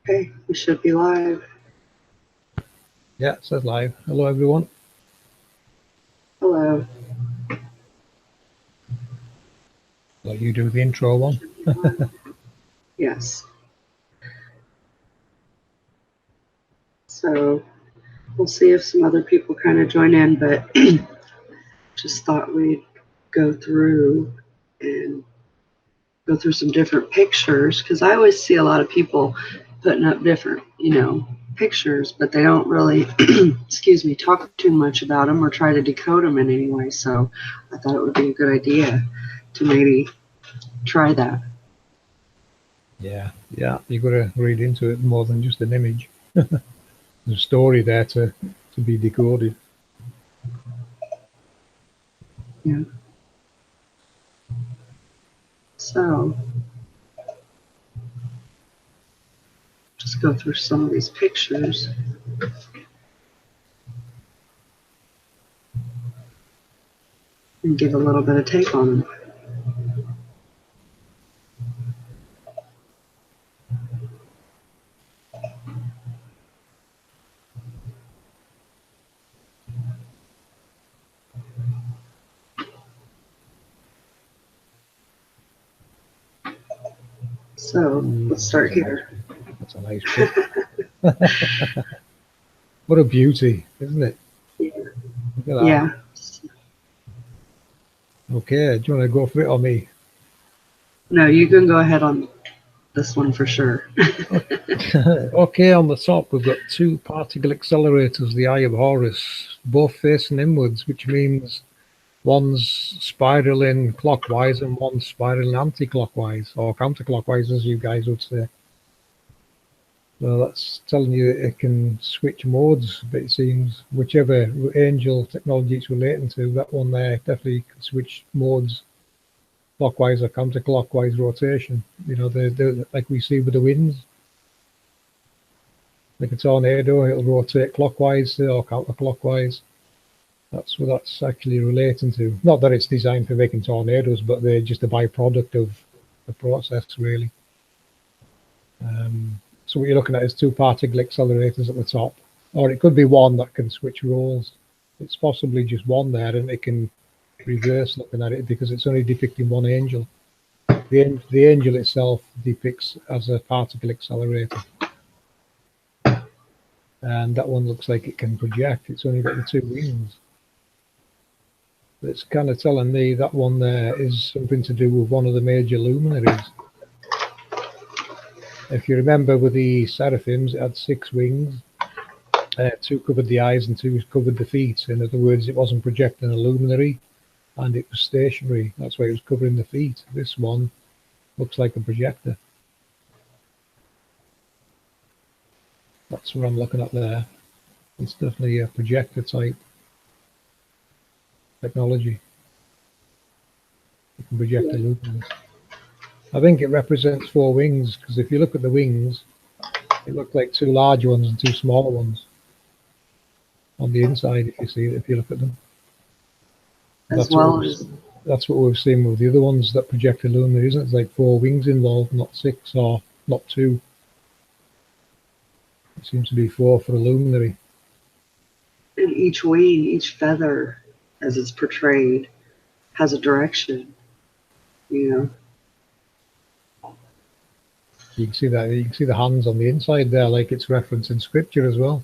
Okay, we should be live. Yeah, it says live. Hello, everyone. Hello. Let you do the intro one. Yes. So we'll see if some other people kind of join in, but just thought we'd go through and go through some different pictures because I always see a lot of people putting up different, pictures, but they don't really, excuse me, talk too much about them or try to decode them in any way. So I thought it would be a good idea to maybe try that. Yeah, you got to read into it more than just an image. There's a story there to be decoded. Yeah. So just go through some of these pictures. And give a little bit of take on them. So let's start here. That's a nice pic. What a beauty, isn't it? Yeah. Look at that. Yeah. Okay, do you want to go for it or me? No, you can go ahead on this one for sure. Okay, on the top we've got two particle accelerators, the Eye of Horus, both facing inwards, which means one's spiraling clockwise and one's spiraling anti-clockwise, or counterclockwise, as you guys would say. So that's telling you that it can switch modes, but it seems whichever angel technology it's relating to, that one there definitely can switch modes, clockwise or counterclockwise rotation. You know, like we see with the winds. Like a tornado, it'll rotate clockwise or counterclockwise. That's what that's actually relating to. Not that it's designed for making tornadoes, but they're just a byproduct of the process, really. So what you're looking at is two particle accelerators at the top, or it could be one that can switch roles. It's possibly just one there, and it can reverse looking at it because it's only depicting one angel. The angel itself depicts as a particle accelerator. And that one looks like it can project. It's only got the two wings. It's kind of telling me that one there is something to do with one of the major luminaries. If you remember with the seraphims, it had 6 wings. Two covered the eyes and 2 covered the feet. In other words, it wasn't projecting a luminary and it was stationary. That's why it was covering the feet. This one looks like a projector. That's what I'm looking at there. It's definitely a projector type technology. You can project the luminaries. I think it represents 4 wings, because if you look at the wings, they look like 2 large ones and 2 smaller ones on the inside. If you look at them, As well as that's what we've seen with the other ones that project the luminary, isn't it? It's like 4 wings involved, not 6 or not 2. It seems to be 4 for a luminary. and each wing, each feather, as it's portrayed, has a direction. You know. You can see that. You can see the hands on the inside there, like it's referenced in scripture as well.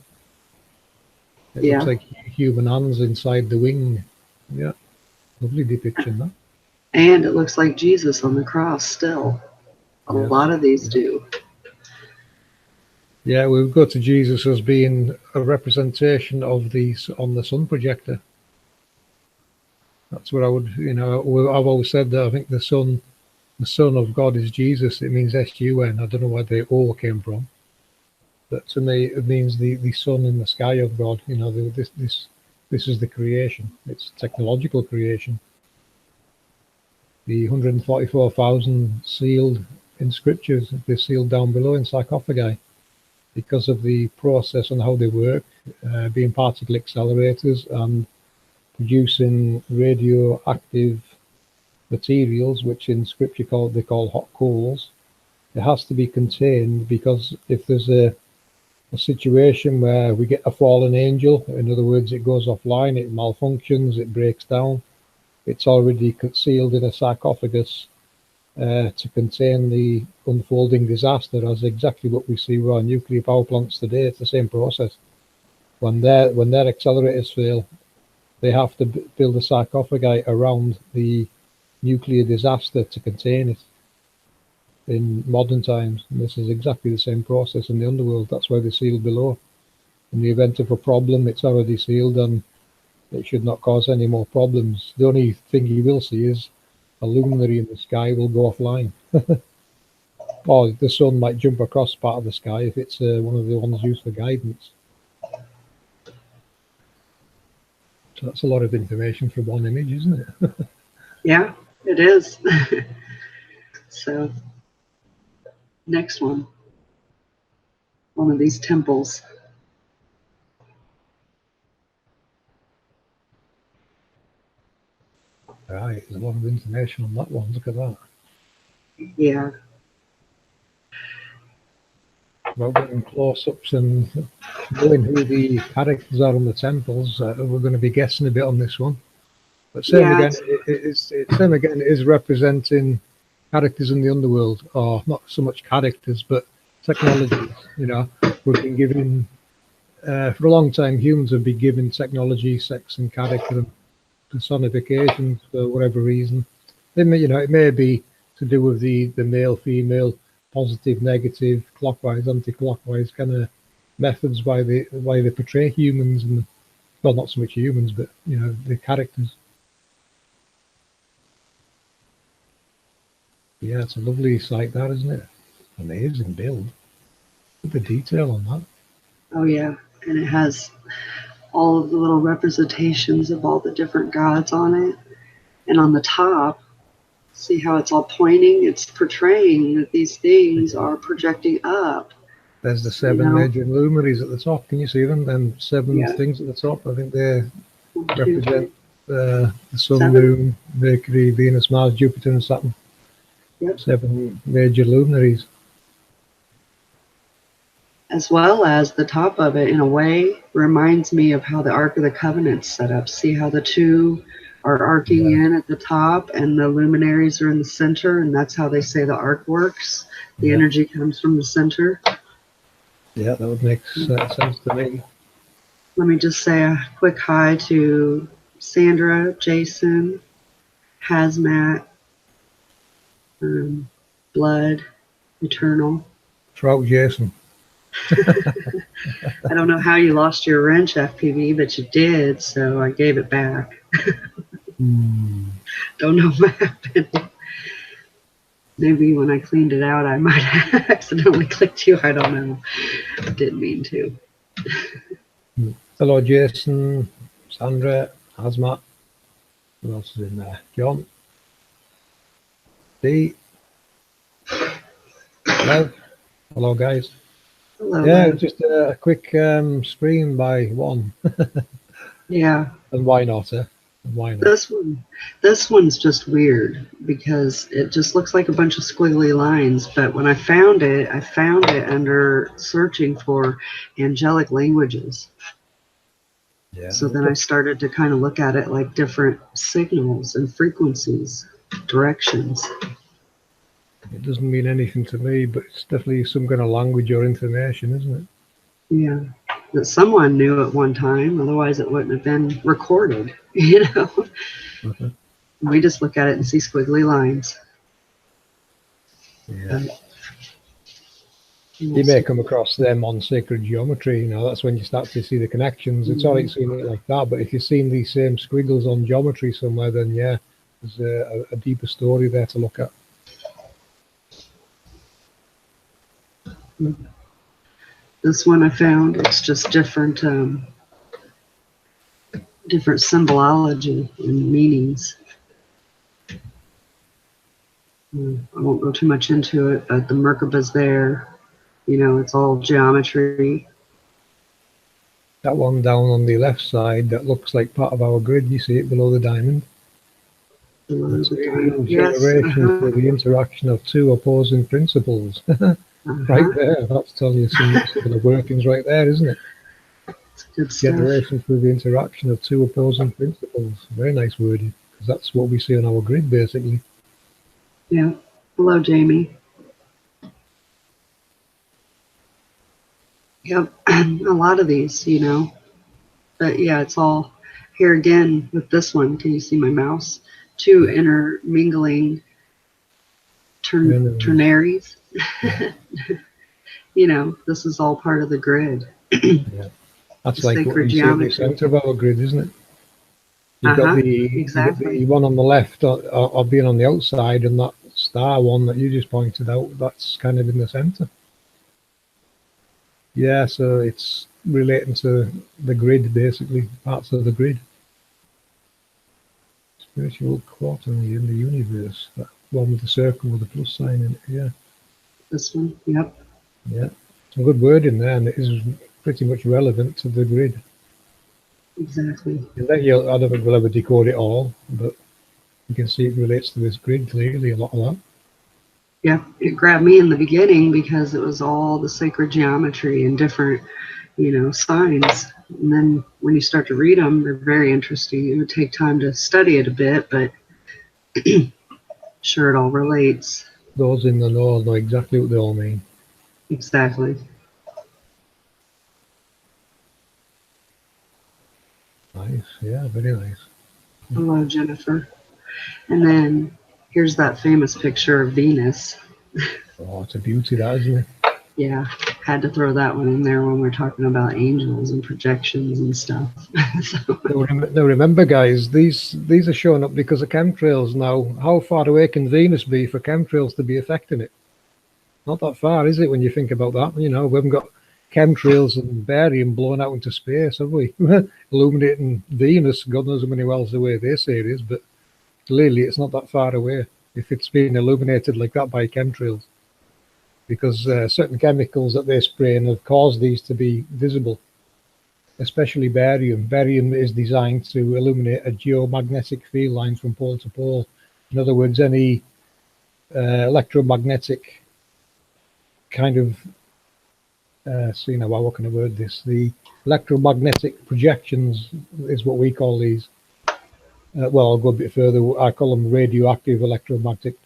It looks like human hands inside the wing. Yeah, lovely depiction, that. And it looks like Jesus on the cross still. A lot of these do. Yeah, we've got to Jesus as being a representation of on the sun projector. That's what I would, I've always said that I think the Son of God is Jesus. It means S-U-N. I don't know where the O came from, but to me it means the sun in the sky of God. You know, this is the creation. It's technological creation. The 144,000 sealed in scriptures, they're sealed down below in sarcophagi because of the process and how they work, being particle accelerators and producing radioactive materials, which in scripture they call hot coals, it has to be contained, because if there's a situation where we get a fallen angel, in other words, it goes offline, it malfunctions, it breaks down, it's already sealed in a sarcophagus to contain the unfolding disaster, as exactly what we see with our nuclear power plants today. It's the same process. When their accelerators fail, they have to build a sarcophagi around the nuclear disaster to contain it in modern times. And this is exactly the same process in the underworld. That's why they're sealed below. In the event of a problem, it's already sealed and it should not cause any more problems. The only thing you will see is a luminary in the sky will go offline. Or the sun might jump across part of the sky if it's one of the ones used for guidance. So that's a lot of information for one image, isn't it? Yeah, it is. So, next one. One of these temples. Right, there's a lot of information on that one. Look at that. Yeah. About getting close-ups and knowing who the characters are in the temples, we're going to be guessing a bit on this one. But same Yeah, again, it is representing characters in the underworld, or not so much characters, but technologies. You know, we've been given for a long time. Humans have been given technology, sex, and character and personifications for whatever reason. It may be to do with the male, female, positive, negative, clockwise, anti-clockwise kind of methods why they portray humans, and well, not so much humans, but the characters. Yeah, it's a lovely site, that, isn't it? Amazing build. Look at the detail on that. oh yeah, and it has all of the little representations of all the different gods on it. And on the top, see how it's all pointing? It's portraying that these things are projecting up. There's the seven major luminaries at the top. Can you see them? Then seven things at the top. I think they represent the Sun, Moon, Mercury, Venus, Mars, Jupiter, and Saturn. Yep. 7 major luminaries. As well as the top of it, in a way, reminds me of how the Ark of the Covenant's set up. See how the two are arcing in at the top and the luminaries are in the center, and that's how they say the Ark works. The energy comes from the center. Yeah, that would make sense to me. Let me just say a quick hi to Sandra, Jason, Hazmat, Blood, Eternal. Trout Jason. I don't know how you lost your wrench, FPV, but you did, so I gave it back. Don't know what happened. Maybe when I cleaned it out, I might have accidentally clicked you. I don't know. I didn't mean to. Hello, Jason, Sandra, Hazmat. Who else is in there? John. Dee. Hello. Hello, guys. Hello, yeah, just a quick screen by one. Yeah. And why not, eh? Why not? This one's just weird because it just looks like a bunch of squiggly lines. But when I found it under searching for angelic languages. Yeah. So then I started to kind of look at it like different signals and frequencies, directions. It doesn't mean anything to me, but it's definitely some kind of language or information, isn't it? Yeah. That someone knew at one time, otherwise it wouldn't have been recorded, you know? We just look at it and see squiggly lines. Yeah. You may come across them on sacred geometry, that's when you start to see the connections. It's all right seeing it like that, but if you've seen these same squiggles on geometry somewhere, then yeah, there's a deeper story there to look at. This one I found, it's just different symbology and meanings. I won't go too much into it, but the Merkaba's there. It's all geometry. That one down on the left side, that looks like part of our grid. You see it below the diamond? Below It's the the diamond. Yes. generation through the interaction of two opposing principles. Right there, that's telling you some of the workings right there, isn't it? It's good stuff. Generation through the interaction of two opposing principles. Very nice wording, because that's what we see on our grid, basically. Yeah. Hello, Jamie. Yep. A lot of these, but yeah, it's all here again with this one. Can you see my mouse? Two intermingling ternaries. This is all part of the grid. Yeah. That's like what Sacred we see at the geometry. center of our grid, isn't it? You've got Exactly. the one on the left or being on the outside, and that star one that you just pointed out, that's kind of in the center. Yeah, so it's relating to the grid, basically, parts of the grid. Spiritual quaternary in the universe. That one with the circle with the plus sign in it, yeah. This one, yep. Yeah, some good word in there, and it is pretty much relevant to the grid. Exactly. And then I don't think we'll ever decode it all, but you can see it relates to this grid clearly, a lot of that. Yeah, it grabbed me in the beginning because it was all the sacred geometry and different, signs. And then when you start to read them, they're very interesting. It would take time to study it a bit, but sure, it all relates. Those in the know exactly what they all mean. Exactly. Nice, yeah, very nice. Hello, Jennifer. And then here's that famous picture of Venus. Oh, it's a beauty, that, isn't it? Yeah, had to throw that one in there when we're talking about angels and projections and stuff. Now remember, guys, these are showing up because of chemtrails now. How far away can Venus be for chemtrails to be affecting it? Not that far, is it, when you think about that? We haven't got chemtrails and barium blowing out into space, have we? Illuminating Venus, God knows how many miles away they say it is, but clearly it's not that far away if it's being illuminated like that by chemtrails. Because certain chemicals that they're spraying have caused these to be visible, especially barium. Barium is designed to illuminate a geomagnetic field line from pole to pole. In other words, any electromagnetic kind of, what can I word this? The electromagnetic projections is what we call these. Well, I'll go a bit further. I call them radioactive electromagnetic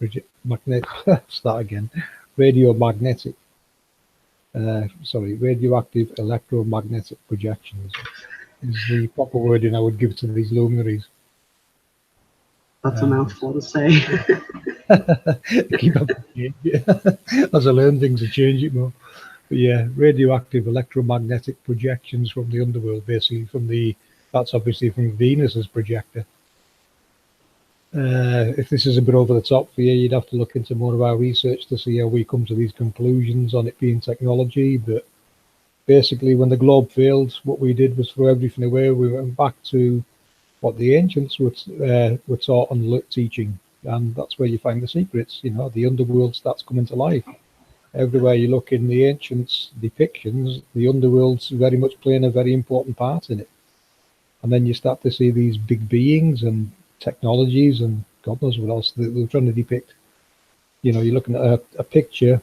start again. Radioactive electromagnetic projections is the proper wording I would give to these luminaries. That's a mouthful to say. Keep up. As I learn things, I change it more. But yeah, radioactive electromagnetic projections from the underworld, basically that's obviously from Venus's projector. If this is a bit over the top for you, you'd have to look into more of our research to see how we come to these conclusions on it being technology. But basically, when the globe failed, what we did was throw everything away. We went back to what the ancients were taught and teaching, and that's where you find the secrets. The underworld starts coming to life. Everywhere you look in the ancients' depictions, the underworld's very much playing a very important part in it. And then you start to see these big beings and technologies and God knows what else they're trying to depict. You're looking at a picture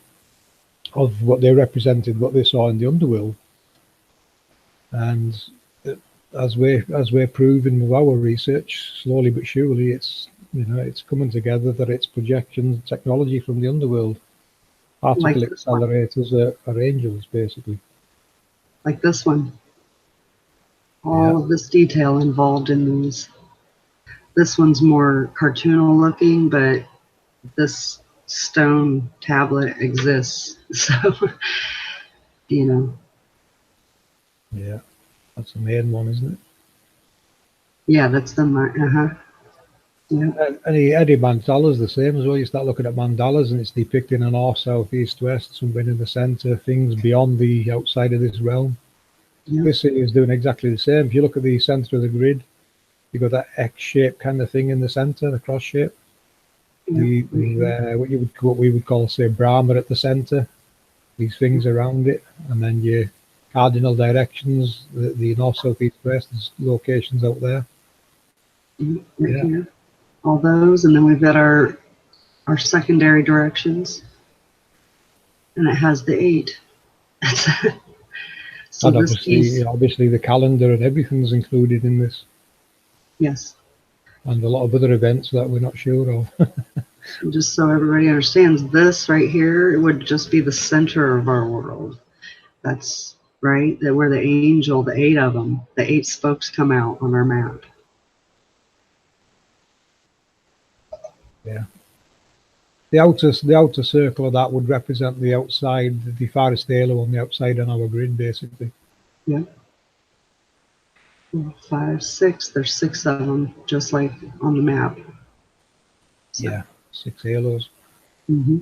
of what they represented, what they saw in the underworld. And as we're proving with our research, slowly but surely, it's coming together that it's projection technology from the underworld. Particle accelerators are angels, basically. Like this one. All of this detail involved in these. This one's more cartoonal looking, but this stone tablet exists. So, Yeah, that's the main one, isn't it? Yeah, that's the Yeah. Any mandala's the same as well. You start looking at mandalas and it's depicting an north, south, east, west, something in the center, things beyond the outside of this realm. Yeah. This is doing exactly the same. If you look at the center of the grid, you've got that X-shaped kind of thing in the center, the cross shape. Yeah. What we would call, say, Brahma at the center. These things around it, and then your cardinal directions, the north, south, east, west. There's locations out there. Yeah. all those, and then we've got our secondary directions, and it has the 8. So And this piece, obviously the calendar and everything's included in this, yes, and a lot of other events that we're not sure of. just so everybody understands, this right here, it would just be the center of our world. That's right, that where the angel, the 8 of them, the 8 spokes come out on our map. Yeah. The outer circle of that would represent the outside, the farthest halo on the outside on our grid, basically. Yeah. 4, 5, 6. There's 6 of them, just like on the map. So, yeah, 6 halos. Mm-hmm.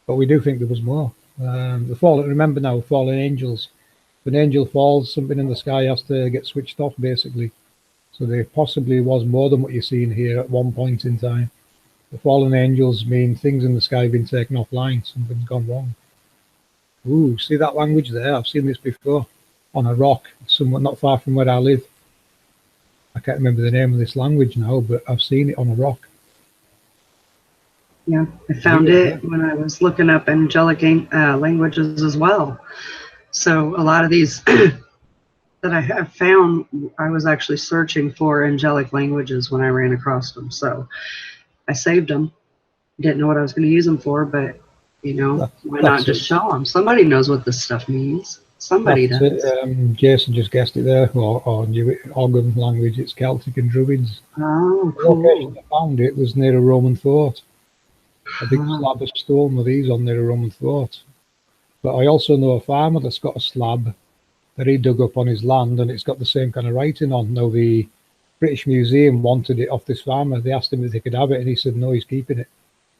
But we do think there was more. The fallen. Remember now, fallen angels. If an angel falls, something in the sky has to get switched off, basically. So there possibly was more than what you're seeing here at one point in time. The fallen angels mean things in the sky have been taken offline. Something's gone wrong. Ooh, see that language there? I've seen this before on a rock, somewhat not far from where I live. I can't remember the name of this language now, but I've seen it on a rock. Yeah, I found it when I was looking up angelic languages as well. So a lot of these that I have found, I was actually searching for angelic languages when I ran across them. So I saved them. Didn't know what I was going to use them for, but you know, why not just show them? Somebody knows what this stuff means. Somebody does. Jason just guessed it there, or knew it. Organ language. It's Celtic and Druids. Oh, The cool. location I found it was near a Roman fort. A big slab of stone with these on near a Roman fort. But I also know a farmer that's got a slab that he dug up on his land, and it's got the same kind of writing on. Now the British Museum wanted it off this farmer. They asked him if they could have it, and he said no, he's keeping it.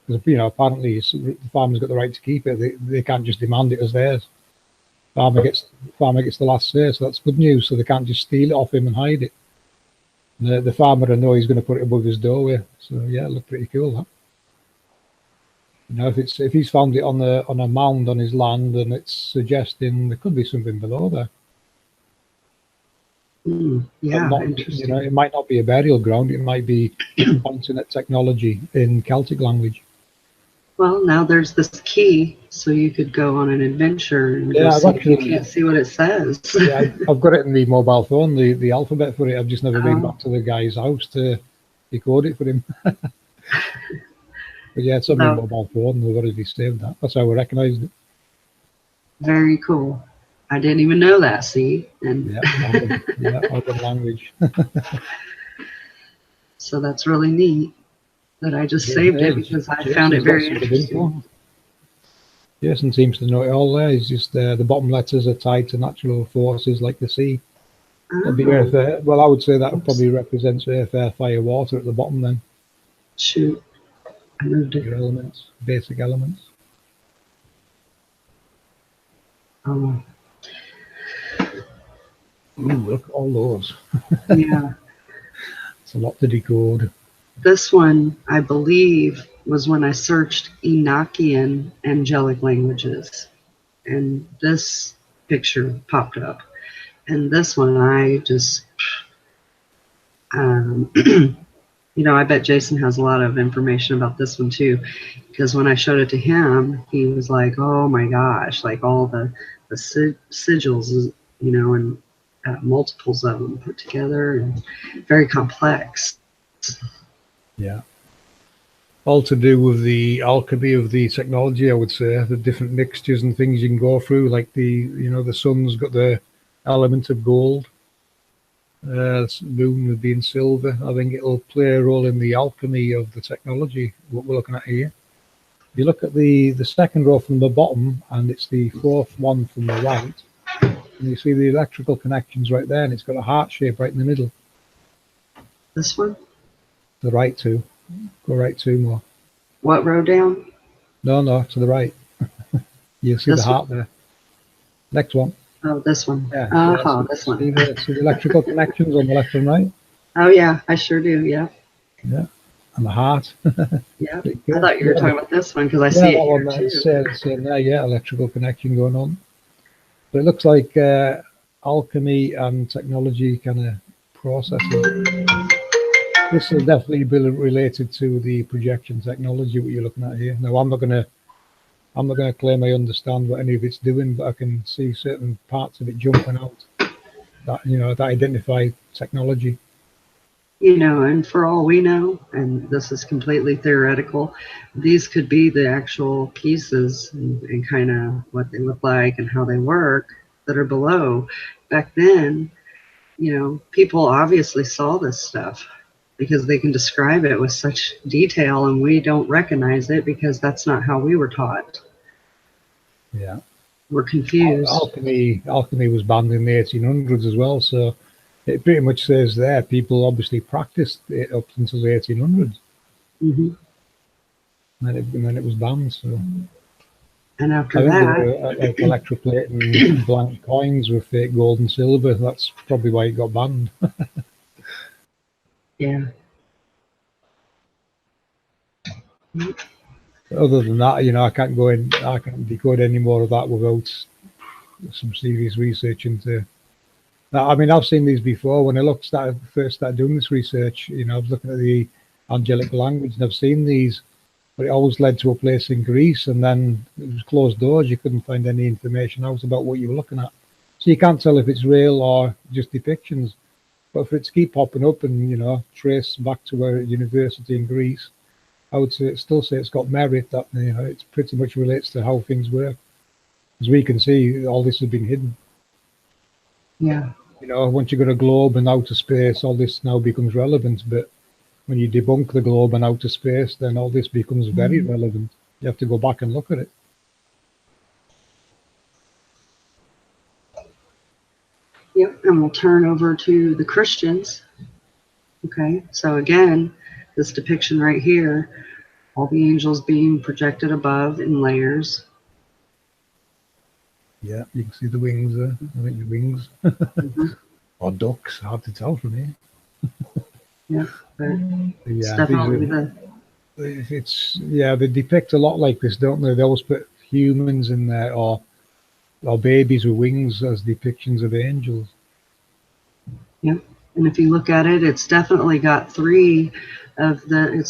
Because, you know, apparently the farmer's got the right to keep it. They can't just demand it as theirs. Farmer gets the last say, so that's good news. So they can't just steal it off him and hide it. And the farmer, I know he's going to put it above his doorway. So yeah, it looked pretty cool. That. You know, if he's found it on a mound on his land, and it's suggesting there could be something below there. Yeah, interesting. You know, it might not be a burial ground. It might be pointing at technology in Celtic language. Well, now there's this key, so you could go on an adventure and yeah, go see if you can't see what it says. Yeah, I've got it in the mobile phone, the alphabet for it. I've just never been back to the guy's house to decode it for him. But yeah, it's on my mobile phone. We've already saved that. That's how we recognised it. Very cool. I didn't even know that. See, and organ language. So that's really neat that I just saved it because I found it very interesting. Jason seems to know it all there. He's just the bottom letters are tied to natural forces like the sea. That'd be earth, well, I would say that probably represents earth, air, fire, water at the bottom then. Shoot. I moved it. Your elements, basic elements. Oh. Ooh, look at all those. Yeah. It's a lot to decode. This one, I believe, was when I searched Enochian angelic languages. And this picture popped up. And this one, I just, you know, I bet Jason has a lot of information about this one too, because when I showed it to him, he was like, "Oh my gosh!" Like all the sigils, you know, and multiples of them put together, and very complex. Yeah, all to do with the alchemy of the technology, I would say. The different mixtures and things you can go through, like the sun's got the element of gold. Moon would be in silver. I think it'll play a role in the alchemy of the technology, what we're looking at here. If you look at the second row from the bottom, and it's the fourth one from the right, and you see the electrical connections right there, and it's got a heart shape right in the middle. This one? The right two. Go right two more. What row down? No, to the right. You'll see this the heart one? There. Next one. Oh, this one. Yeah, this one. See the electrical connections on the left and right? Oh, yeah, I sure do, yeah. Yeah, and the heart. Yeah, I thought you were talking about this one because I see it here too. Same there, yeah, electrical connection going on. But it looks like alchemy and technology kind of processing. This will definitely be related to the projection technology what you're looking at here. Now, I'm not gonna claim I understand what any of it's doing, but I can see certain parts of it jumping out that that identify technology. And for all we know, and this is completely theoretical, these could be the actual pieces and kind of what they look like and how they work that are below. Back then, people obviously saw this stuff because they can describe it with such detail, and we don't recognize it because that's not how we were taught. Yeah. We're confused. Alchemy was banned in the 1800s as well, so it pretty much says there people obviously practiced it up until the 1800s. Mm-hmm. And then it was banned. So, and after that, like electroplating blank coins with fake gold and silver. That's probably why it got banned. Yeah. Other than that, I can't decode any more of that without some serious research into. I mean, I've seen these before. When I first started doing this research, I was looking at the angelic language, and I've seen these, but it always led to a place in Greece, and then it was closed doors. You couldn't find any information out about what you were looking at, so you can't tell if it's real or just depictions. But for it to keep popping up and trace back to a university in Greece, I would still say it's got merit. That it pretty much relates to how things work. As we can see, all this has been hidden. Yeah. Once you got a globe and outer space, all this now becomes relevant. But when you debunk the globe and outer space, then all this becomes very relevant. You have to go back and look at it. Yep, and we'll turn over to the Christians. Okay, so again, this depiction right here, all the angels being projected above in layers. Yeah, you can see the wings there. I think the wings. Mm-hmm. Or ducks, hard to tell from here. Yeah, but it's Yeah, definitely they depict a lot like this, don't they? They always put humans in there or babies with wings as depictions of angels. Yeah, and if you look at it, it's definitely got three of the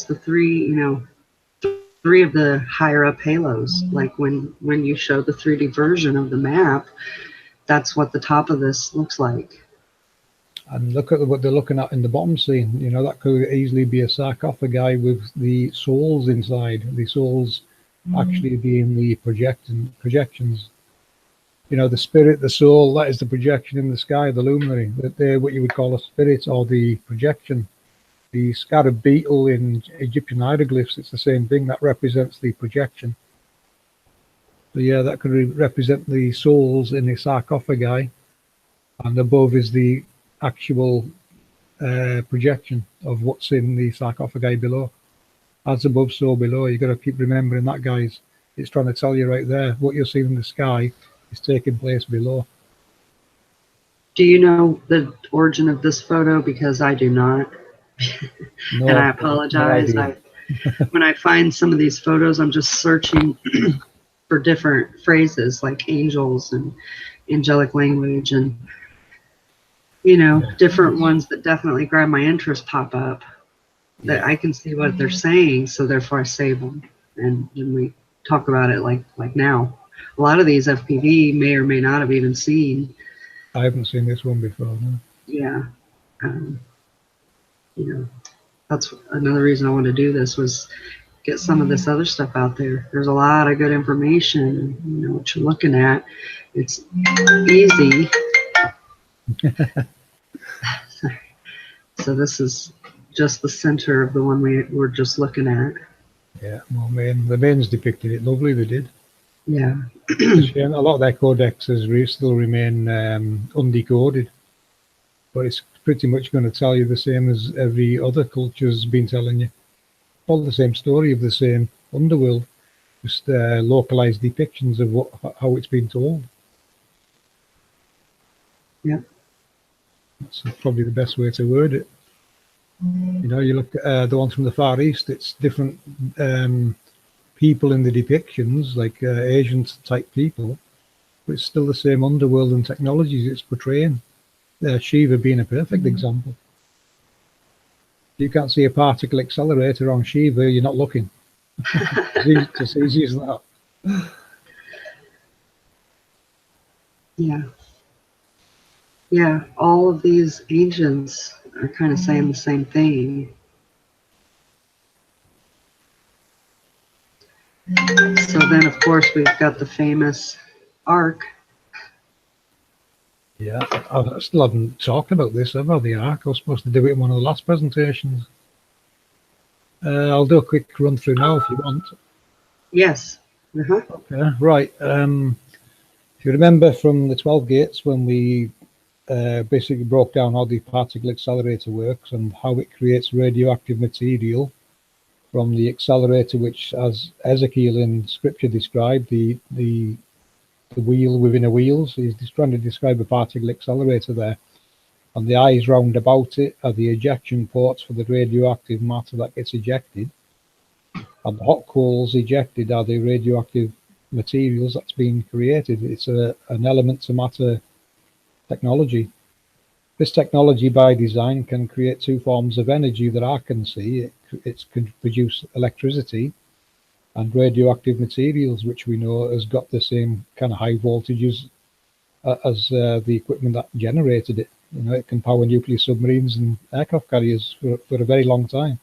higher up halos. Like when you show the 3D version of the map, that's what the top of this looks like. And look at what they're looking at in the bottom scene. That could easily be a sarcophagi with the souls inside. The souls actually being the projections. The spirit, the soul, that is the projection in the sky, the luminary. They're what you would call a spirit or the projection. The scarab beetle in Egyptian hieroglyphs, it's the same thing. That represents the projection. So yeah, that could represent the souls in the sarcophagi. And above is the actual projection of what's in the sarcophagi below. As above, so below. You've got to keep remembering that, guys. It's trying to tell you right there, what you're seeing in the sky is taking place below. Do you know the origin of this photo? Because I do not. No, and I apologize. No when I find some of these photos, I'm just searching for different phrases like angels and angelic language and different ones that definitely grab my interest pop up that I can see what they're saying, so therefore I save them and we talk about it like now. A lot of these FPV may or may not have even seen. I haven't seen this one before. No. Yeah. That's another reason I wanted to do this, was get some of this other stuff out there. There's a lot of good information. What you're looking at. It's easy. So this is just the center of the one we were just looking at. Yeah, well, the men's depicted it lovely. They did. Yeah. A lot of their codexes still remain undecoded, but it's pretty much going to tell you the same as every other culture's been telling you. All the same story of the same underworld, just localized depictions of how it's been told. Yeah. That's probably the best way to word it. You look at the ones from the Far East, it's different people in the depictions, like Asian type people, but it's still the same underworld and technologies it's portraying. Shiva being a perfect example. You can't see a particle accelerator on Shiva, you're not looking. It's as easy as that. Yeah. Yeah, all of these ancients are kind of saying the same thing. So then, of course, we've got the famous ark. Yeah, I still haven't talked about this, have I? The arc. I was supposed to do it in one of the last presentations. I'll do a quick run through now if you want. Yes. Uh-huh. Okay, right. If you remember from the 12 gates when we basically broke down how the particle accelerator works and how it creates radioactive material from the accelerator, which, as Ezekiel in scripture described, the wheel within a wheel. So he's trying to describe a particle accelerator there. And the eyes round about it are the ejection ports for the radioactive matter that gets ejected. And the hot coals ejected are the radioactive materials that's being created. It's an element to matter technology. This technology by design can create two forms of energy that I can see. It can produce electricity and radioactive materials, which we know has got the same kind of high voltages as the equipment that generated it. You know, it can power nuclear submarines and aircraft carriers for a very long time.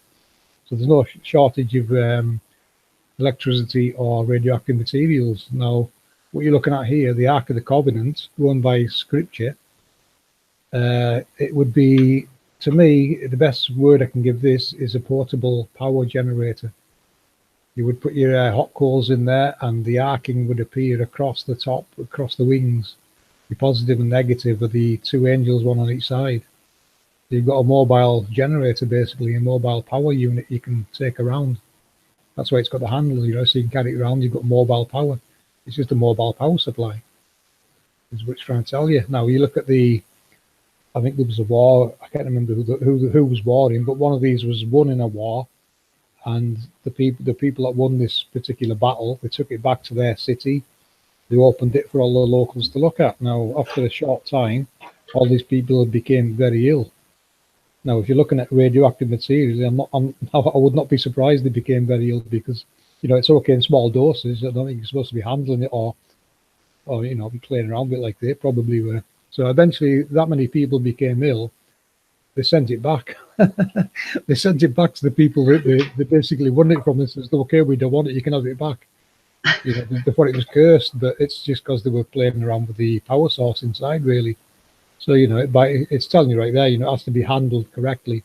So there's no shortage of electricity or radioactive materials. Now, what you're looking at here, the Ark of the Covenant, run by Scripture, it would be, to me, the best word I can give this is a portable power generator. You would put your hot coals in there and the arcing would appear across the top, across the wings. The positive and negative are the two angels, one on each side. You've got a mobile generator, basically, a mobile power unit you can take around. That's why it's got the handle, you know, so you can carry it around. You've got mobile power. It's just a mobile power supply, is what it's trying to tell you. Now, you look at I think there was a war. I can't remember who was warring, but one of these was won in a war. And the people that won this particular battle, they took it back to their city. They opened it for all the locals to look at. Now, after a short time, all these people became very ill. Now, if you're looking at radioactive material, I would not be surprised they became very ill because, you know, it's okay in small doses. I don't think you're supposed to be handling it or you know, be playing around with it like they probably were. So eventually, that many people became ill. They sent it back. They sent it back to the people that they basically won it from. They said, okay, we don't want it. You can have it back. You know, they thought it was cursed, but it's just because they were playing around with the power source inside, really. So, you know, it's telling you right there, you know, it has to be handled correctly.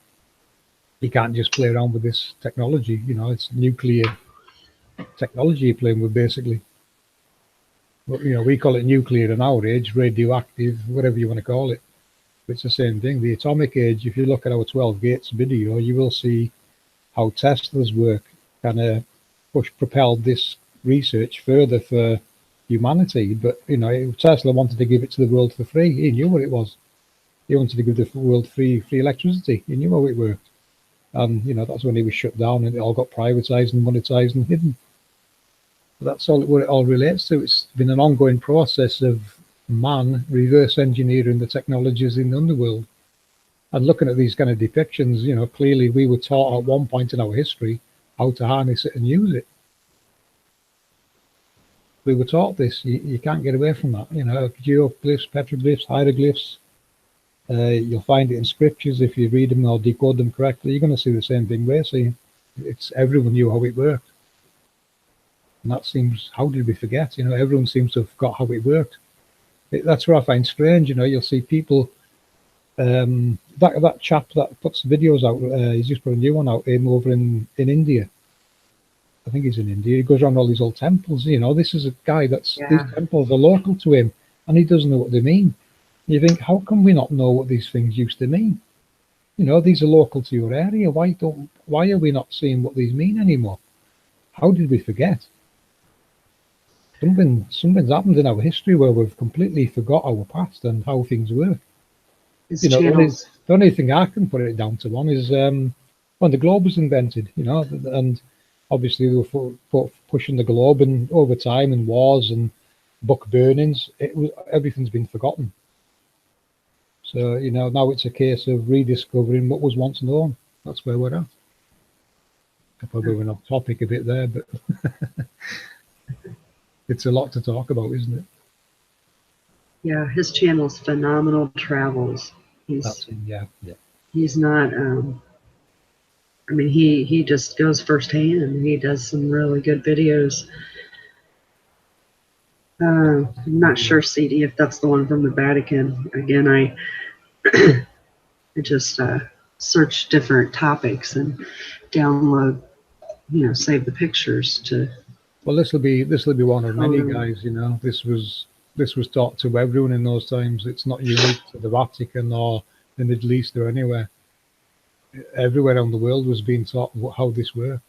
You can't just play around with this technology. You know, it's nuclear technology you're playing with, basically. But, you know, we call it nuclear in our age, radioactive, whatever you want to call it. It's the same thing. The atomic age, if you look at our 12 gates video, you will see how Tesla's work kind of propelled this research further for humanity. But, you know, Tesla wanted to give it to the world for free. He knew what it was. He wanted to give the world free electricity. He knew how it worked. And, you know, that's when he was shut down and it all got privatized and monetized and hidden. But that's all what it all relates to. It's been an ongoing process of man reverse engineering the technologies in the underworld. And looking at these kind of depictions, you know, clearly we were taught at one point in our history how to harness it and use it. We were taught this. You can't get away from that. You know, geoglyphs, petroglyphs, hieroglyphs. You'll find it in scriptures. If you read them or decode them correctly, you're going to see the same thing we're seeing. It's everyone knew how it worked. And that seems, how did we forget? You know, everyone seems to have got how it worked. That's what I find strange. You know, you'll see people, that chap that puts videos out, he's just put a new one out over in India. I think he's in India. He goes around all these old temples. You know, this is a guy these temples are local to him and he doesn't know what they mean. You think, how can we not know what these things used to mean? You know, these are local to your area. Why are we not seeing what these mean anymore? How did we forget? Something's happened in our history where we've completely forgot our past and how things work. It's, you know, the only thing I can put it down to one is when the globe was invented, you know, and obviously they were pushing the globe, and over time and wars and book burnings, everything's been forgotten. So, you know, now it's a case of rediscovering what was once known. that's where we're at. I probably went off topic a bit there, but it's a lot to talk about, isn't it? Yeah, his channel's Phenomenal Travels. That's yeah. He's not. I mean, he just goes firsthand, and he does some really good videos. I'm not sure, CD, if that's the one from the Vatican. Again, I just search different topics and download, save the pictures to. Well, this will be one of many, guys. This was taught to everyone in those times. It's not unique to the Vatican or the Middle East or anywhere. Everywhere around the world was being taught how this worked.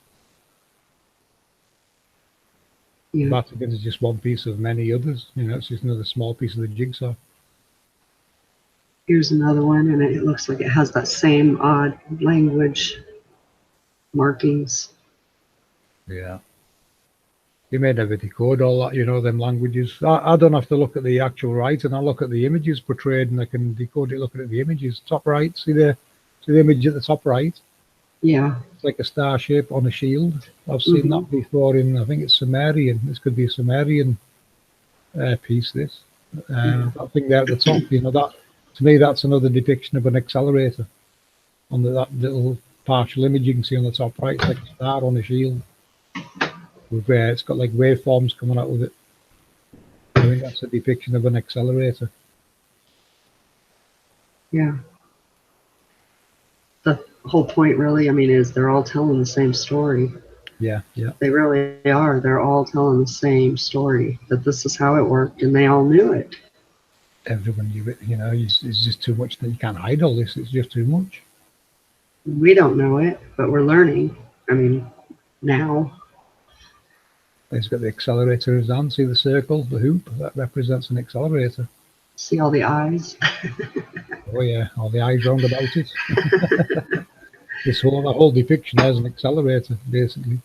Yeah. The Vatican is just one piece of many others. It's just another small piece of the jigsaw. Here's another one, and it looks like it has that same odd language markings. Yeah. You may never decode all that, them languages. I don't have to look at the actual writing. I look at the images portrayed, and I can decode it looking at the images. Top right, see the image at the top right? Yeah. It's like a star shape on a shield. I've seen that before in, I think it's Sumerian. This could be a Sumerian piece, this. That thing there at the top, that to me, that's another depiction of an accelerator. On that little partial image you can see on the top right, it's like a star on a shield. With it's got like waveforms coming out with it. I think that's a depiction of an accelerator. Yeah. The whole point, really, is they're all telling the same story. Yeah. They really are. They're all telling the same story, that this is how it worked, and they all knew it. Everyone knew it, it's just too much that you can't hide all this. It's just too much. We don't know it, but we're learning. Now. He's got the accelerator in his hand. See the circle, the hoop? That represents an accelerator. See all the eyes? Oh, yeah. All the eyes round about it. The whole depiction has an accelerator, basically.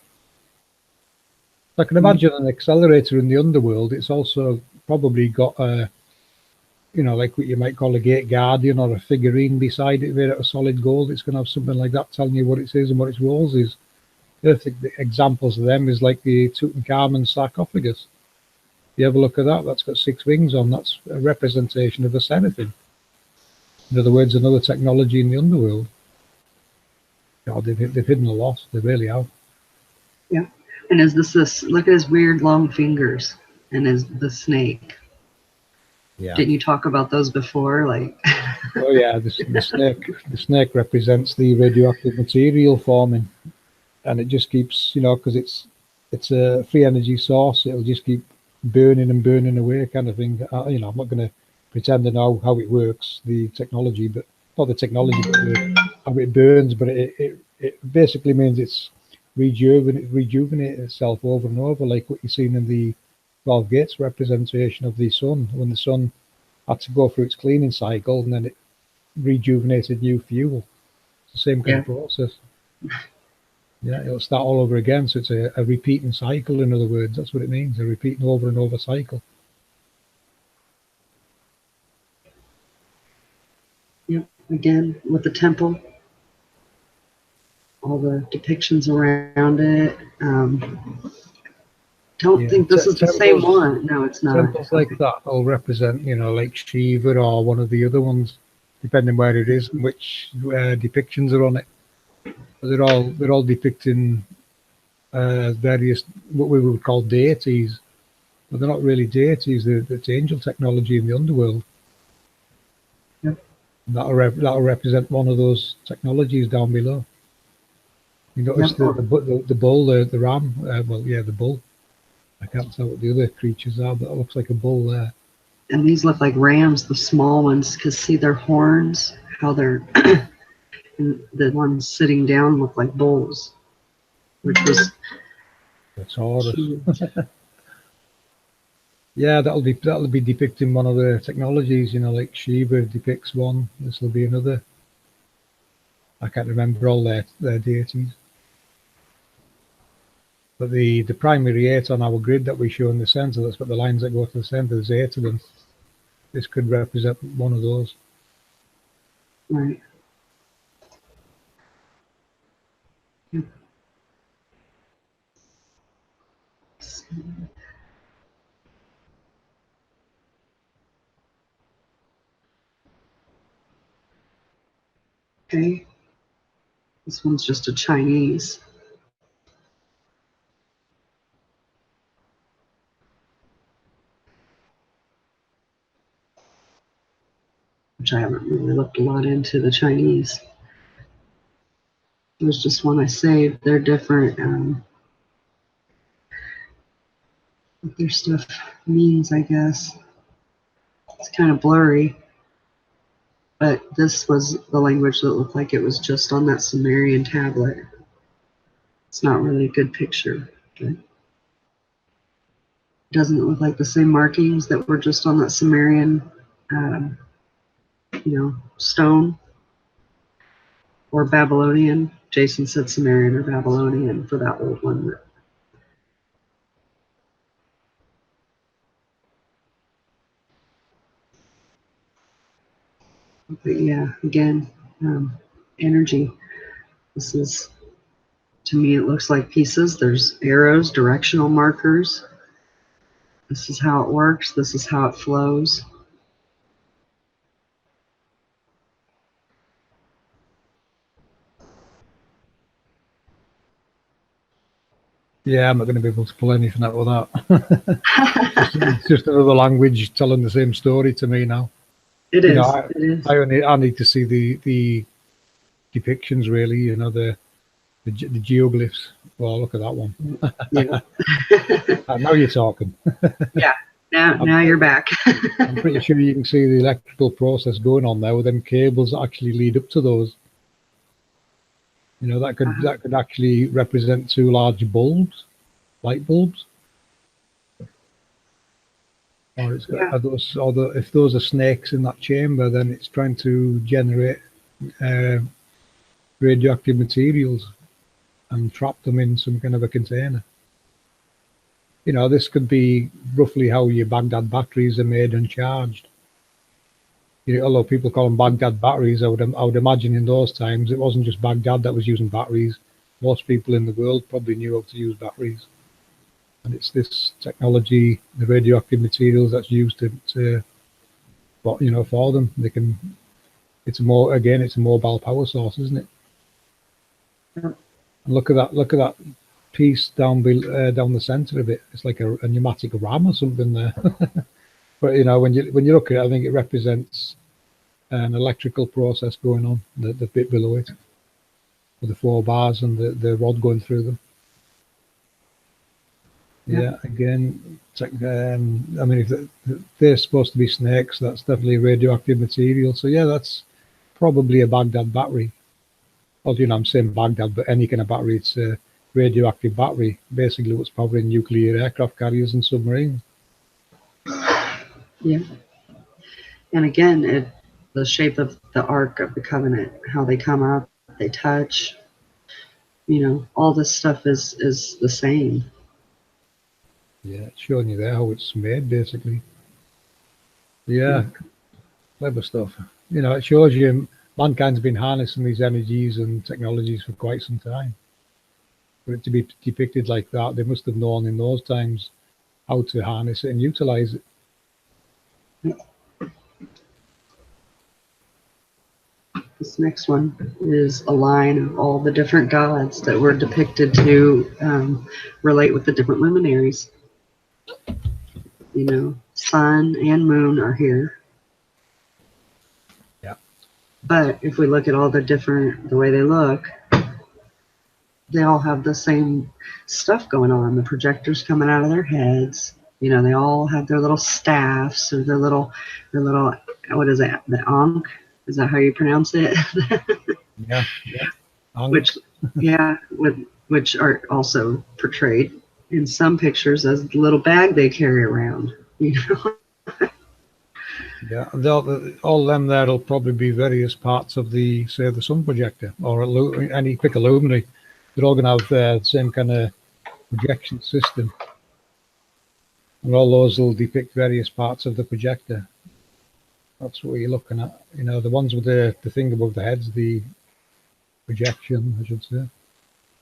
I can imagine an accelerator in the underworld. It's also probably got a, like what you might call a gate guardian or a figurine beside it made out of solid gold. It's going to have something like that telling you what it is and what its roles is. Perfect examples of them is like the Tutankhamun sarcophagus. You have a look at that. That's got 6 wings on. That's a representation of a seraphim. In other words, another technology in the underworld. God, they've hidden a lot. They really have. Yeah. And is this? Look at his weird long fingers and the snake. Yeah. Didn't you talk about those before? Like. Oh yeah, the snake. The snake represents the radioactive material forming. And it just keeps, because it's a free energy source. It'll just keep burning and burning away, kind of thing. I'm not going to pretend to know how it works, the technology, but not the technology, but how it burns. But it basically means it's rejuvenate itself over and over, like what you've seen in the 12 Gates representation of the sun, when the sun had to go through its cleaning cycle and then it rejuvenated new fuel. It's the same kind of process. Yeah, it'll start all over again. So it's a repeating cycle, in other words. That's what it means, a repeating over and over cycle. Yep, again, with the temple, all the depictions around it. Don't think this is the same one. No, it's not. Temples like that will represent, like Shiva or one of the other ones, depending where it is and which depictions are on it. They're all depicting various what we would call deities, but they're not really deities. It's angel technology in the underworld. Yep. That'll represent one of those technologies down below. You notice the bull, the ram. The bull. I can't tell what the other creatures are, but it looks like a bull there. And these look like rams, the small ones, because see their horns, how they're. And the ones sitting down look like bulls, which was. That's Horus. Yeah, that'll be depicting one of the technologies. Like Shiva depicts one. This will be another. I can't remember all their deities. But the primary 8 on our grid that we show in the center, that's got the lines that go to the center. There's 8 of them. This could represent one of those. Right. Okay, this one's just a Chinese. Which I haven't really looked a lot into the Chinese. There's just one I saved. They're different. What their stuff means, I guess. It's kind of blurry. But this was the language that looked like it was just on that Sumerian tablet. It's not really a good picture. But it doesn't look like the same markings that were just on that Sumerian, stone or Babylonian. Jason said Sumerian or Babylonian for that old one. But yeah, again, energy. This is, to me, it looks like pieces. There's arrows, directional markers. This is how it works. This is how it flows. Yeah, I'm not going to be able to pull anything out of that. It's just another language telling the same story to me now. It You is. know, It is. I need to see the depictions really. You know, the geoglyphs. Well, look at that one. Yeah. Now you're talking. Yeah. Now you're back. I'm pretty sure you can see the electrical process going on there with them cables that actually lead up to those. You know, that could actually represent two large bulbs, light bulbs. Or it's got, Yeah. if those are snakes in that chamber, then it's trying to generate radioactive materials and trap them in some kind of a container. You know, this could be roughly how your Baghdad batteries are made and charged. You know, although people call them Baghdad batteries, I would imagine in those times it wasn't just Baghdad that was using batteries. Most people in the world probably knew how to use batteries. And it's this technology, the radioactive materials that's used to for them. It's a mobile power source, isn't it? Yeah. And look at that piece down the center of it. It's like a pneumatic ram or something there. But you know, when you look at it, I think it represents an electrical process going on, the bit below it, with the 4 bars and the rod going through them. Yeah, again, I mean, if they're supposed to be snakes, that's definitely radioactive material. So yeah, that's probably a Baghdad battery. Well, you know, I'm saying Baghdad, but any kind of battery, it's a radioactive battery. Basically, what's powering nuclear aircraft carriers and submarines. Yeah. And again, the shape of the Ark of the Covenant, how they come up, they touch, all this stuff is the same. Yeah, it's showing you there how it's made, basically. Yeah, clever stuff. You know, it shows you mankind's been harnessing these energies and technologies for quite some time. For it to be depicted like that, they must have known in those times how to harness it and utilize it. This next one is a line of all the different gods that were depicted to relate with the different luminaries. Sun and moon are here. Yeah. But if we look at all the way they look, they all have the same stuff going on. The projectors coming out of their heads. They all have their little staffs or their little, what is that? The Ankh? Is that how you pronounce it? Yeah. Which are also portrayed in some pictures as the little bag they carry around. Yeah, all of them there will probably be various parts of the sun projector or any quick luminary. They're all going to have the same kind of projection system, and all those will depict various parts of the projector. That's what you're looking at. The ones with the thing above the heads, the projection, I should say.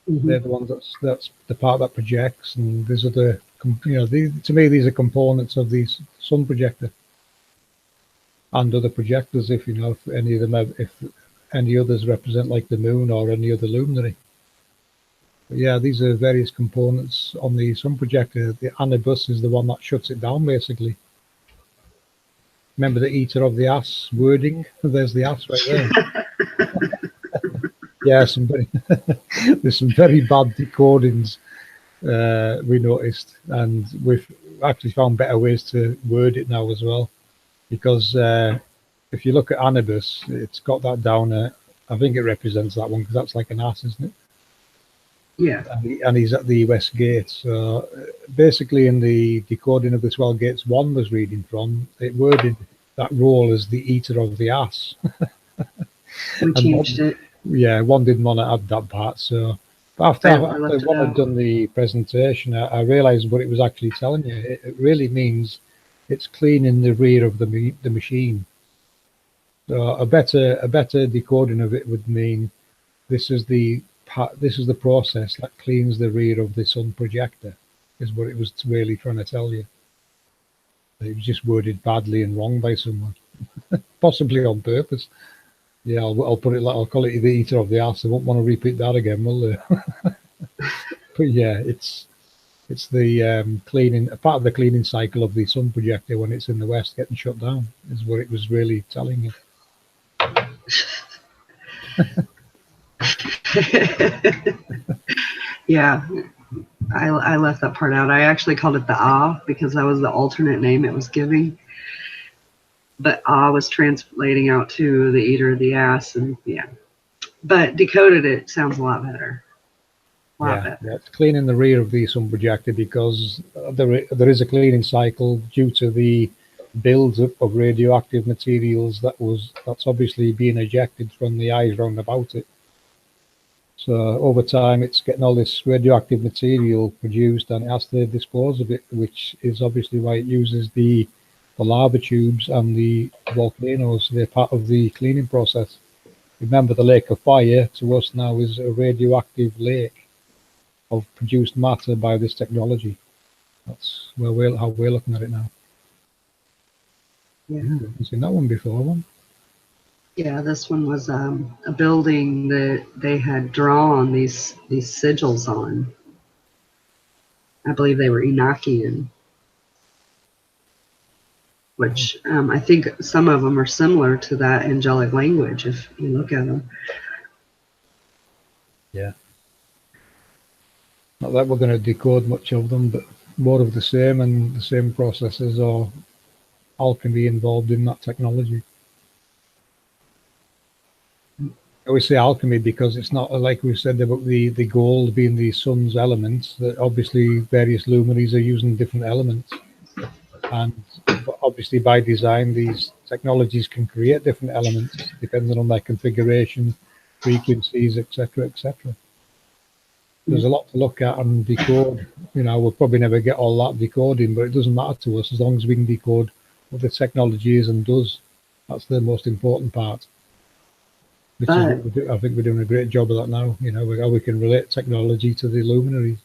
Hmm. They're the ones that's the part that projects, and these are to me these are components of the sun projector and other projectors. If if any of them if any others represent like the moon or any other luminary. But yeah, these are various components on the sun projector. The anibus is the one that shuts it down, basically. Remember the eater of the ass wording? There's the ass right there. Yeah, there's some very bad decodings we noticed, and we've actually found better ways to word it now as well. Because if you look at anibus, it's got that down. I think it represents that one because that's like an ass, isn't it? Yeah. And he's at the West Gate. So basically, in the decoding of the 12 Gates one was reading from, it worded that role as the eater of the ass. We And changed it. one didn't want to add that part. So I after left it one had out. done the presentation, I realised what it was actually telling you. It really means it's cleaning the rear of the machine. So a better decoding of it would mean this is the process that cleans the rear of the sun projector, is what it was really trying to tell you. It was just worded badly and wrong by someone, possibly on purpose. Yeah, I'll put it like I'll call it the eater of the ass. I won't want to repeat that again, will they? But yeah, it's the cleaning, a part of the cleaning cycle of the sun projector when it's in the west getting shut down is what it was really telling you. Yeah, I left that part out. I actually called it the ah because that was the alternate name it was giving. But ah was translating out to the eater of the ass, and yeah. But decoded it sounds a lot better. A lot Yeah, better. it's cleaning the rear of the sun projector because there is a cleaning cycle due to the build-up of radioactive materials that's obviously being ejected from the eyes round about it. So over time, it's getting all this radioactive material produced, and it has to dispose of it, which is obviously why it uses the lava tubes and the volcanoes. They're part of the cleaning process. Remember, the Lake of Fire to us now is a radioactive lake of produced matter by this technology. That's how we're looking at it now. Yeah. I've seen that one before. One. Yeah, this one was a building that they had drawn these sigils on. I believe they were Enochian, which I think some of them are similar to that angelic language if you look at them. Yeah. Not that we're going to decode much of them, but more of the same and the same processes or alchemy involved in that technology. I always say alchemy because it's not like we said about the gold being the sun's elements, that obviously various luminaries are using different elements. And obviously by design, these technologies can create different elements depending on their configuration, frequencies, etc., etc. There's a lot to look at and decode. We'll probably never get all that decoding, but it doesn't matter to us as long as we can decode what the technology is and does. That's the most important part. Which is what we do. I think we're doing a great job of that now. How we can relate technology to the luminaries.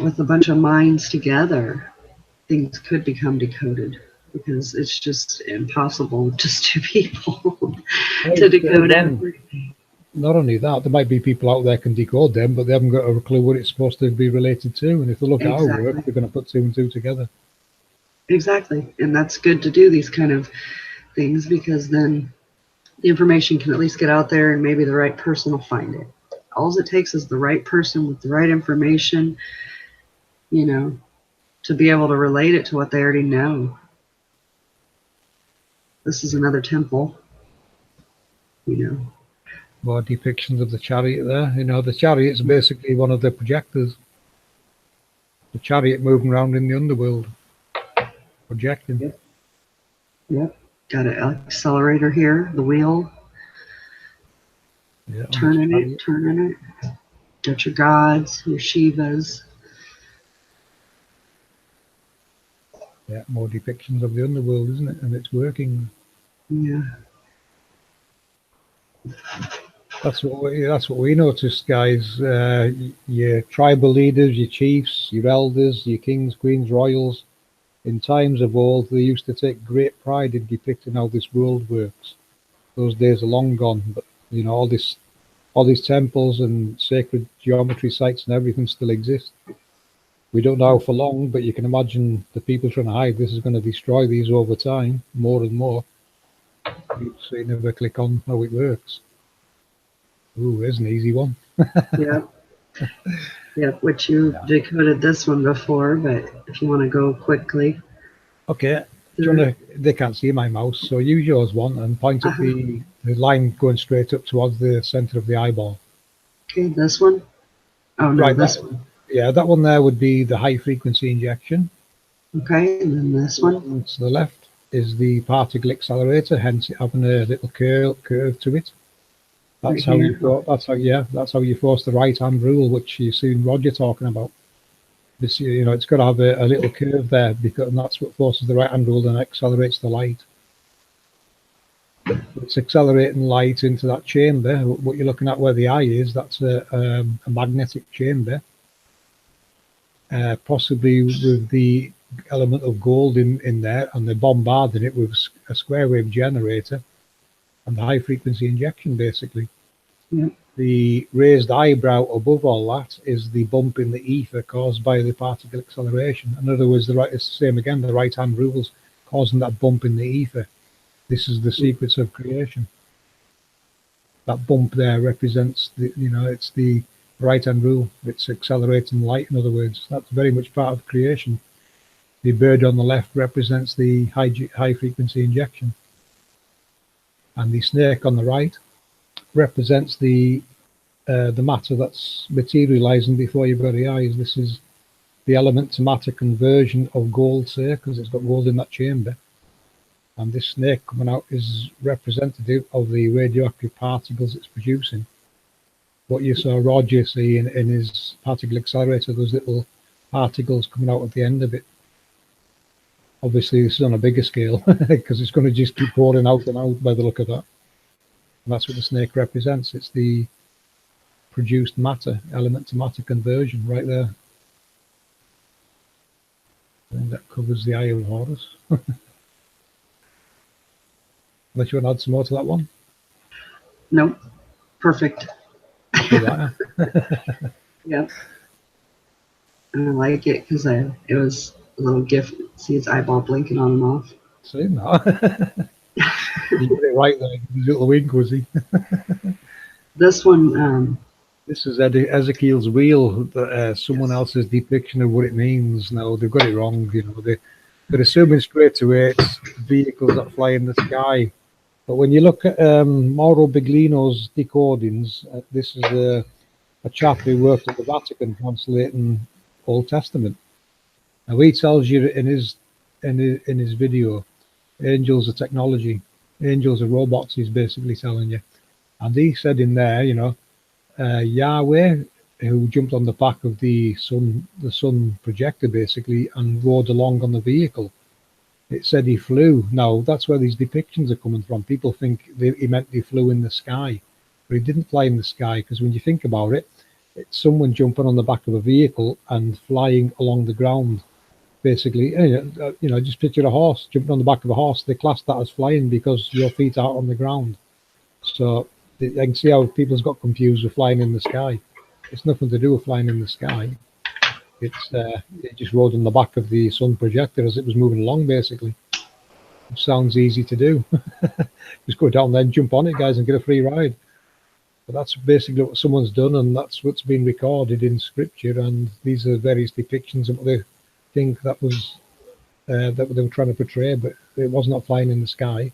With a bunch of minds together, things could become decoded because it's just impossible with just two people to decode everything. Not only that, there might be people out there can decode them, but they haven't got a clue what it's supposed to be related to. And if they look at our work, they're going to put two and two together. Exactly. And that's good to do these kind of things because then the information can at least get out there and maybe the right person will find it. All it takes is the right person with the right information, to be able to relate it to what they already know. This is another temple, More depictions of the chariot there. The chariot's basically one of the projectors. The chariot moving around in the underworld, projecting. Yep. Got an accelerator here, the wheel. Yeah, turning it. Got your gods, your Shivas. Yeah, more depictions of the underworld, isn't it? And it's working. Yeah. That's what we noticed, guys. Your tribal leaders, your chiefs, your elders, your kings, queens, royals. In times of old, they used to take great pride in depicting how this world works. Those days are long gone, but all these temples and sacred geometry sites and everything still exist. We don't know for long, but you can imagine the people trying to hide this is going to destroy these over time, more and more. So you never click on how it works. Ooh, there's an easy one. Yeah. Yep, which you decoded this one before, but if you want to go quickly. Okay. They can't see my mouse, so use yours one and point at the line going straight up towards the center of the eyeball. Okay, this one? Oh, no, Right, this one. Yeah, that one there would be the high frequency injection. Okay, and then this one? And to the left is the particle accelerator, hence it having a little curve to it. That's how you force the right hand rule, which you seen Roger talking about. This, it's got to have a little curve there because that's what forces the right hand rule and accelerates the light. It's accelerating light into that chamber. What you're looking at where the eye is, that's a magnetic chamber, possibly with the element of gold in there, and they're bombarding it with a square wave generator and the high frequency injection, basically. Yeah. The raised eyebrow above all that is the bump in the ether caused by the particle acceleration. In other words, it's the same again, the right hand rules causing that bump in the ether. This is the secrets of creation. That bump there represents it's the right hand rule. It's accelerating light, in other words. That's very much part of creation. The bird on the left represents the high frequency injection. And the snake on the right represents the matter that's materializing before your very eyes. This is the element to matter conversion of gold, say, because it's got gold in that chamber. And this snake coming out is representative of the radioactive particles it's producing. What you saw Roger see in his particle accelerator, those little particles coming out at the end of it. Obviously, this is on a bigger scale because it's going to just keep pouring out and out by the look of that. And that's what the snake represents. It's the produced matter, element to matter conversion right there. And that covers the eye of Horus. Unless you want to add some more to that one? Nope. Perfect. Yeah. Yep. And I like it because it was a little gift. See its eyeball blinking on and off. See that? You got it right there. His little wink, was he? This one. This is Ezekiel's wheel. Someone else's depiction of what it means. No, they've got it wrong. They're assuming straight away it's vehicles that fly in the sky. But when you look at Mauro Biglino's decodings, this is a chap who worked at the Vatican translating Old Testament. Now he tells you in his video, angels are technology, angels are robots. He's basically telling you, and he said in there, Yahweh, who jumped on the back of the sun projector basically and rode along on the vehicle. It said he flew. Now that's where these depictions are coming from. People think he meant he flew in the sky, but he didn't fly in the sky, because when you think about it, it's someone jumping on the back of a vehicle and flying along the ground. Basically, just picture a horse jumping on the back of a horse. They class that as flying because your feet are on the ground. So I can see how people's got confused with flying in the sky. It's nothing to do with flying in the sky. It just rode on the back of the sun projector as it was moving along, basically. It sounds easy to do. Just go down there and jump on it, guys, and get a free ride. But that's basically what someone's done, and that's what's been recorded in scripture. And these are various depictions of what they think that was that they were trying to portray, but it was not flying in the sky.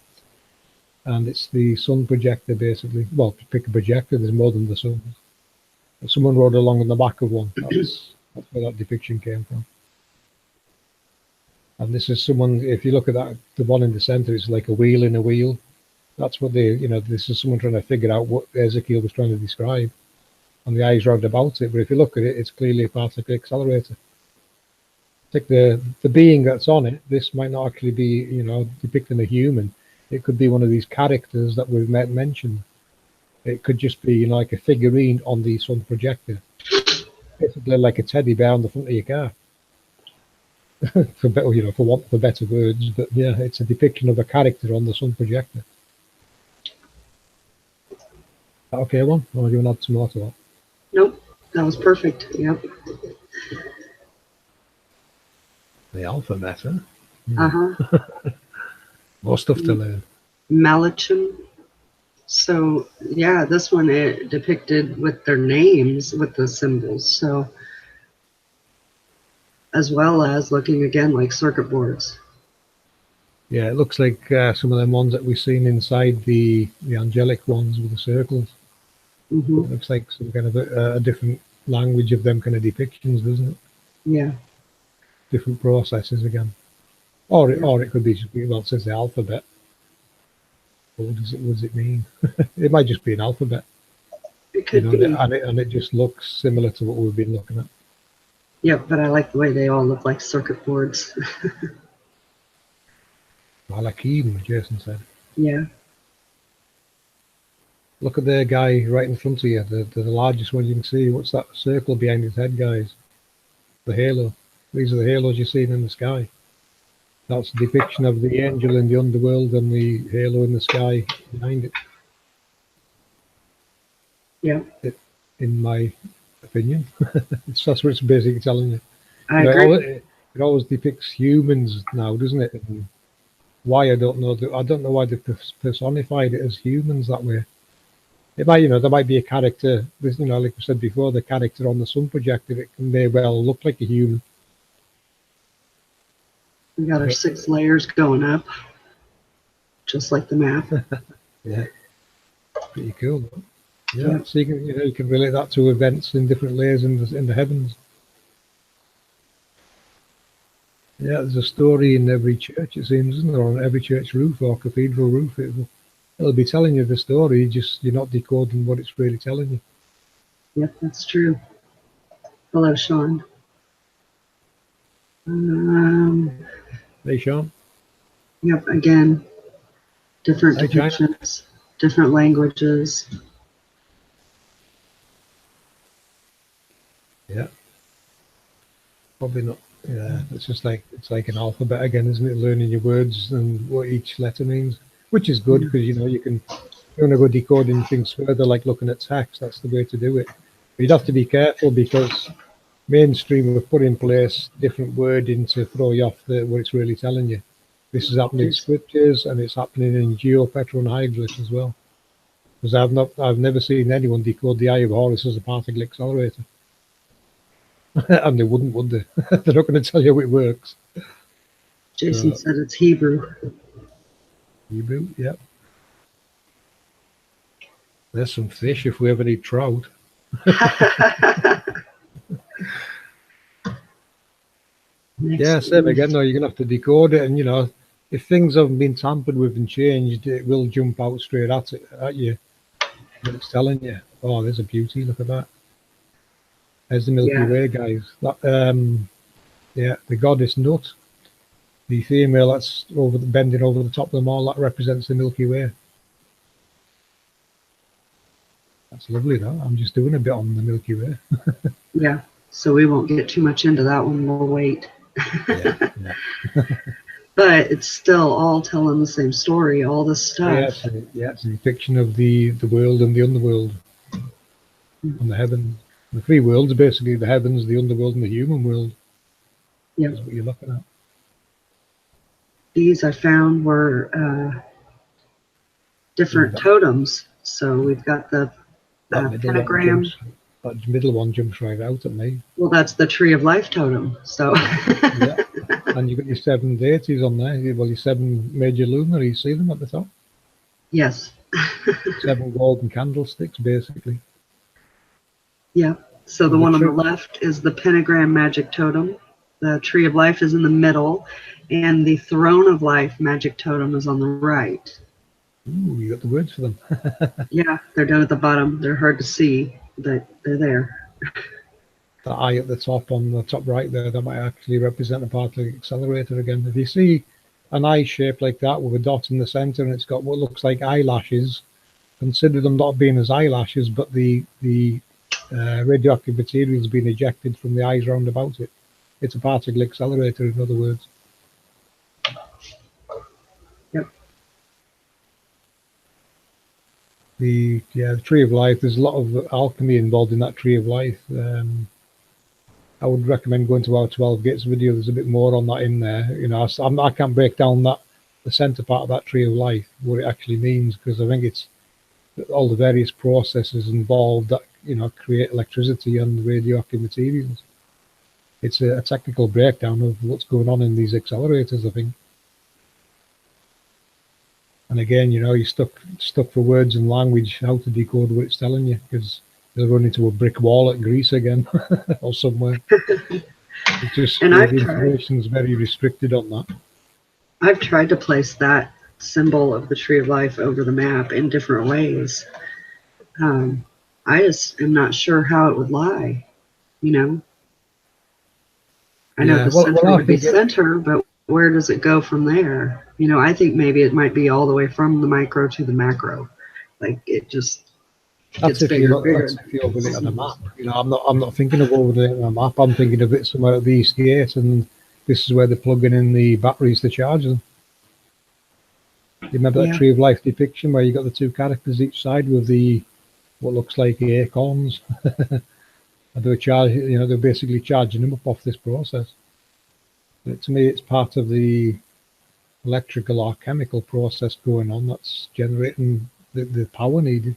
And it's the sun projector, basically. Well, pick a projector, there's more than the sun. But someone rode along on the back of one. That's where that depiction came from. And this is someone, if you look at that, the one in the center is like a wheel in a wheel. That's what this is someone trying to figure out what Ezekiel was trying to describe. And the eyes round about it. But if you look at it, it's clearly a particle accelerator. Take the being that's on it, this might not actually be, depicting a human. It could be one of these characters that we've mentioned. It could just be, like a figurine on the sun projector, basically like a teddy bear on the front of your car. For better, for want of better words, but yeah, it's a depiction of a character on the sun projector. Okay, one, or do you want to add some more to that? Nope, that was perfect. Yep. The alphabet, huh? Uh-huh. More stuff to learn. Malachim. So yeah, this one it depicted with their names with the symbols. So as well as looking again like circuit boards. Yeah, it looks like some of them ones that we've seen inside the angelic ones with the circles. Mm-hmm. It looks like some kind of a different language of them kind of depictions, doesn't it? Yeah. Different processes again. Or it could be just, well, it says the alphabet. What does it mean? It might just be an alphabet. It could be. And it just looks similar to what we've been looking at. Yeah, but I like the way they all look like circuit boards. Malakim, Jason said. Yeah. Look at the guy right in front of you, the largest one you can see. What's that circle behind his head, guys? The halo. These are the halos you're seeing in the sky. That's a depiction of the angel in the underworld and the halo in the sky behind it. Yeah. In my opinion. That's what it's basically telling you. I agree. It always depicts humans now, doesn't it? And why, I don't know. I don't know why they personified it as humans that way. It might, there might be a character, like we said before, the character on the sun projector, it may well look like a human. We got our 6 layers going up, just like the map. Yeah, pretty cool. Yeah, so you can relate that to events in different layers in the heavens. Yeah, there's a story in every church, it seems, isn't there? On every church roof or cathedral roof, it'll be telling you the story, just you're not decoding what it's really telling you. Yep, that's true. Hello, Sean. Hey, Sean. Yep, again, different depictions, different languages. Yeah. Probably not. Yeah, it's like an alphabet again, isn't it? Learning your words and what each letter means, which is good because you can. You want to go decoding things further, like looking at text. That's the way to do it. But you'd have to be careful because mainstream have put in place different wording to throw you off what it's really telling you. This is happening in scriptures and it's happening in Geopetro and hieroglyphs as well. Because I've never seen anyone decode the Eye of Horus as a particle accelerator. And they wouldn't, would they? They're not going to tell you how it works. Jason said it's Hebrew. Hebrew, yep. There's some fish if we ever need trout. Yeah, same again. No, you're going to have to decode it. And, if things haven't been tampered with and changed, it will jump out straight at you. But it's telling you, oh, there's a beauty. Look at that. There's the Milky Way, guys. That, the goddess Nut, the female that's bending over the top of them all, that represents the Milky Way. That's lovely, though. I'm just doing a bit on the Milky Way. Yeah, so we won't get too much into that one. We'll wait. Yeah. But it's still all telling the same story, all this stuff. It's a depiction of the world and the underworld, and the heavens. The 3 worlds, basically, the heavens, the underworld, and the human world. Yeah. That's what you're looking at. These I found were different totems. So we've got the pentagram. That middle one jumps right out at me. Well, that's the Tree of Life totem. So. Yeah. And you've got your 7 deities on there. Well, your 7 major luminaries. See them at the top? Yes. 7 golden candlesticks, basically. Yeah. So the one on the left is the pentagram magic totem. The Tree of Life is in the middle. And the Throne of Life magic totem is on the right. Ooh, you got the words for them. Yeah, they're down at the bottom. They're hard to see, but they're there. The eye at the top, on the top right there, that might actually represent a particle accelerator again. If you see an eye shape like that with a dot in the center and it's got what looks like eyelashes, consider them not being as eyelashes, but the radioactive material has been ejected from the eyes round about it. It's a particle accelerator, in other words. Yep. The Tree of Life. There's a lot of alchemy involved in that Tree of Life. I would recommend going to our 12 Gates video. There's a bit more on that in there. You know, I can't break down the center part of that Tree of Life, what it actually means, because I think it's all the various processes involved that, you know, create electricity and radioactive materials. It's a technical breakdown of what's going on in these accelerators, I think. And again, you know, you're stuck for words and language, how to decode what it's telling you, because they'll run into a brick wall at Greece again or somewhere. It's just And the information's very restricted on that. I've tried to place that symbol of the Tree of Life over the map in different ways. I just am not sure how it would lie, you know. I know the center would be center, but where does it go from there? You know, I think maybe it might be all the way from the micro to the macro. Like it just gets bigger. That's if you overlay it on a map. You know, I'm not thinking of overlaying on a map. I'm thinking of it somewhere at the East Gate, and this is where they're plugging in the batteries to charge them. You remember that Tree of Life depiction where you got the two characters each side with the what looks like acorns? And they're basically charging them up off this process. But to me, it's part of the electrical or chemical process going on that's generating the power needed.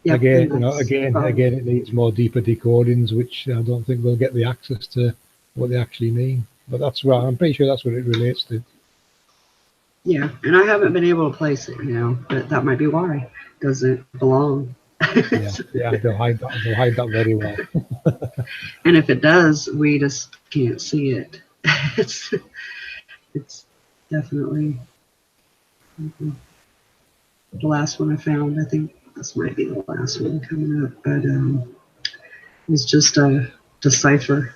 Yep, again, it needs more deeper decodings, which I don't think we'll get the access to what they actually mean. But that's right. I'm pretty sure that's what it relates to. Yeah, and I haven't been able to place it, you know, but that might be why. Doesn't belong. Yeah, they'll hide that very well. And if it does, we just can't see it. It's definitely the last one I found. I think this might be the last one coming up, but it was just a decipher.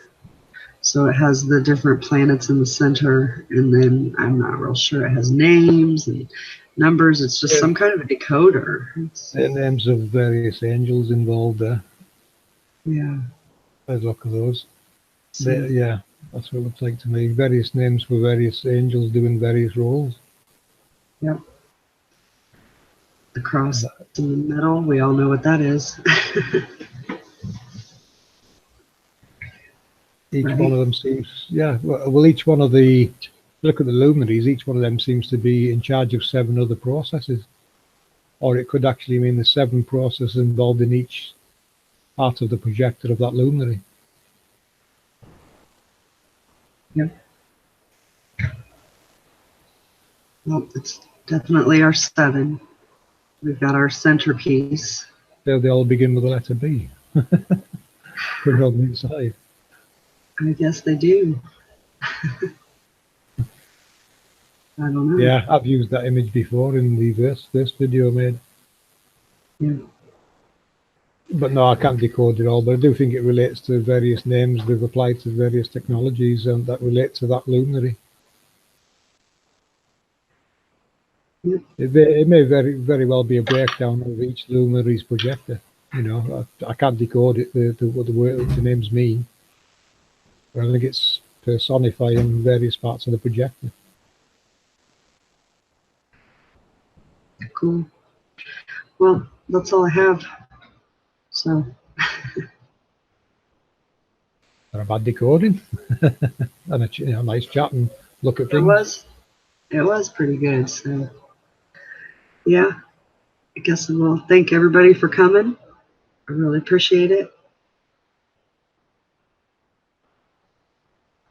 So it has the different planets in the center, and then I'm not real sure. It has names and numbers. It's just some kind of a decoder. The names of various angels involved there. Yeah. Let's look at those. Yeah, that's what it looks like to me. Various names for various angels doing various roles. Yep. The cross in the middle, we all know what that is. Each one of them seems, well, each one of the, look at the luminaries, each one of them seems to be in charge of 7 other processes. Or it could actually mean the 7 processes involved in each part of the projector of that luminary. Yep. Well, it's definitely our 7. We've got our centerpiece. They all begin with the letter B. Put it on the inside. I guess they do. I don't know. Yeah, I've used that image before in the verse video I made. Yeah. But no, I can't decode it all. But I do think it relates to various names they've applied to various technologies and that relate to that luminary. Yeah. It may very, very well be a breakdown of each luminary's projector. You know, I can't decode it, what the names mean. But I think it's personifying various parts of the projector. Cool. Well, that's all I have. So. Not a bad decoding. And a nice chat and look at things. It was pretty good. So, yeah, I guess I will thank everybody for coming. I really appreciate it.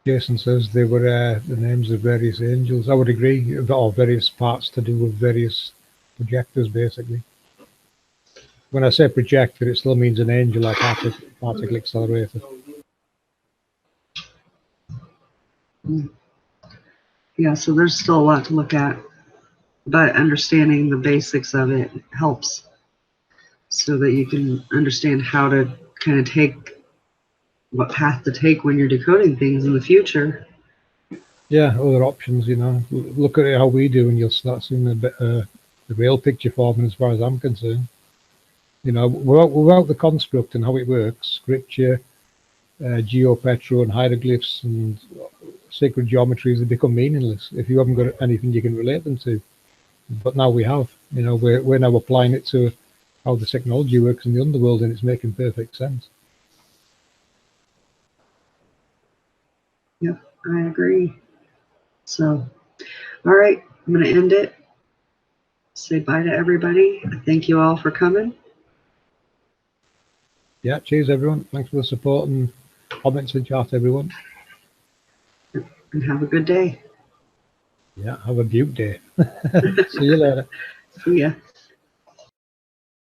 Jason says they were the names of various angels. I would agree, or various parts to do with various projectors, basically. When I say projector, it still means an angel or particle accelerator. Yeah, so there's still a lot to look at, but understanding the basics of it helps so that you can understand how to kind of take what path to take when you're decoding things in the future. Yeah, other options, you know. Look at it how we do, and you'll start seeing a bit the real picture forming as far as I'm concerned. You know, without the construct and how it works, scripture, geopetro and hieroglyphs and sacred geometries, they become meaningless if you haven't got anything you can relate them to. But now we have, you know, we're now applying it to how the technology works in the underworld, and it's making perfect sense. Yep, I agree. So, all right, I'm going to end it. Say bye to everybody. Thank you all for coming. Yeah, cheers everyone. Thanks for the support and comments and chat, everyone. And have a good day. Yeah, have a beaut day. See you later. See ya.